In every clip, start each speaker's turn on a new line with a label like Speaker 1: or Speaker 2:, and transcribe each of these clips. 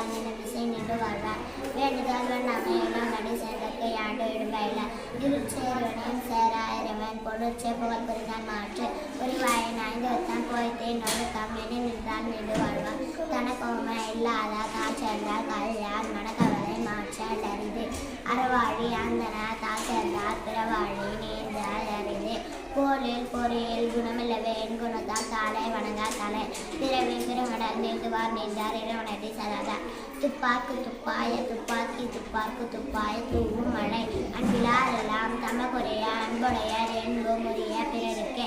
Speaker 1: வாழ்வான் என விசை நின்று வாழ்வான் வேண்டுதல் வேண்டாமை இடம் நடி சேர்ந்தற்கை ஆண்டு இடும்பயில இருச்சேர்வனையும் சேராயிரவன் பொருட்சே புகழ் புரிந்தான் மாற்று புரிவாயின் ஐந்து வைத்தான் போய்த்தேன் நொழுக்கம் என நின்றால் நின்று வாழ்வான் தனக்கோமை இல்லாத காய்ச்சென்றால் கல்யாண் மனக்கவலை மாற்றல் அறிது அறவாழி அந்தன தாழ்ந்தார் பிறவாழி நீந்தால் அறிது போலில் பொறியில் குணமில்லவே என் குணத்தால் தாளை வணங்கார் தலை பிறவி பிறமடல் நீந்துவார் நின்றார் இறைவனடி சதாதார் துப்பாக்கு துப்பாய துப்பாக்கி துப்பாக்கு துப்பாய தூவும் மழை அன்பிலார் எல்லாம் தமக்குரிய அன்புடையர் என்பும் உரிய பிறருக்கு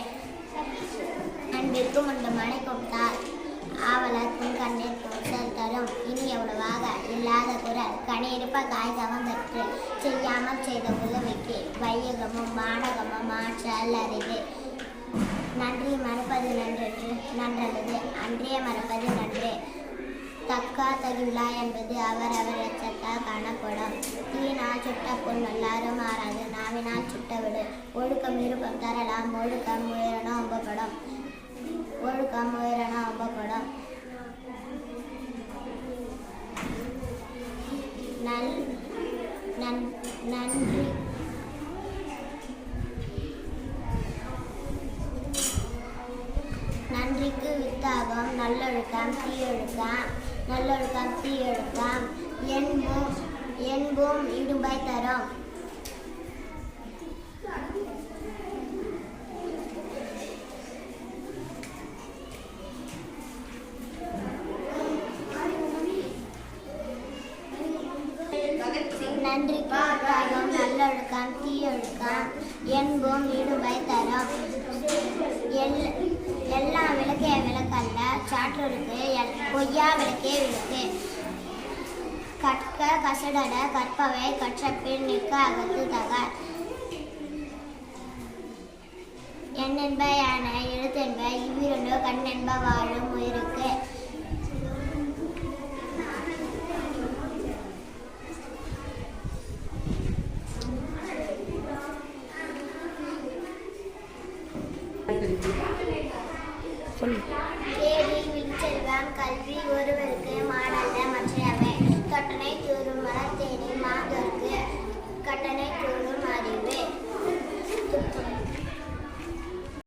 Speaker 1: அன்பிற்கும் உண்டு மனை கொடுத்தார் ஆவலர்க்கும் கண்ணீர் பூசல் தரும் இனி எவ்வளவாக இல்லாத குரல் கனியிருப்ப காய்கவம் பெற்று செய்யாமல் செய்த உதவிக்கு வையகமும் வானகமும் மாற்றல் அறிது நன்றி மறுப்பது நன்றல்லது அன்றைய மறுப்பது நன்றே தக்கா தகுலா என்பது அவர் எச்சத்தால் காணப்படும் தீனால் சுட்ட பொன் எல்லாரும் மாறாது நாவினால் சுட்ட விடு ஒழுக்கம் விருப்பம் தரலாம் ஒழுக்கம் உயரணும் ஒம்பப்படும் ஒழுக்கம் உயரணும் ஒம்பப்படும் நன்றி நன்றிக்கு வித்தாகம் நல்லொழுக்கம் தீயொழுக்கம் என்பும் இடும்பை தரும் நன்றிக்கு வித்தாகம் நல்லொழுக்கம் தீயொழுக்கம் என்பும் இடும்பை தரும் எல்லா விளக்கே விளக்கல்ல சாற்றொருக்கு பொய்யா விளக்கே விளக்கு கற்க கசடட கற்பவை கற்றப்பின் நிற்க அகத்து தகர் எண்ணென்ப யானை எழுத்தென்ப இவ்விரண்டு கண்ணென்ப வாழும் உயிருக்கு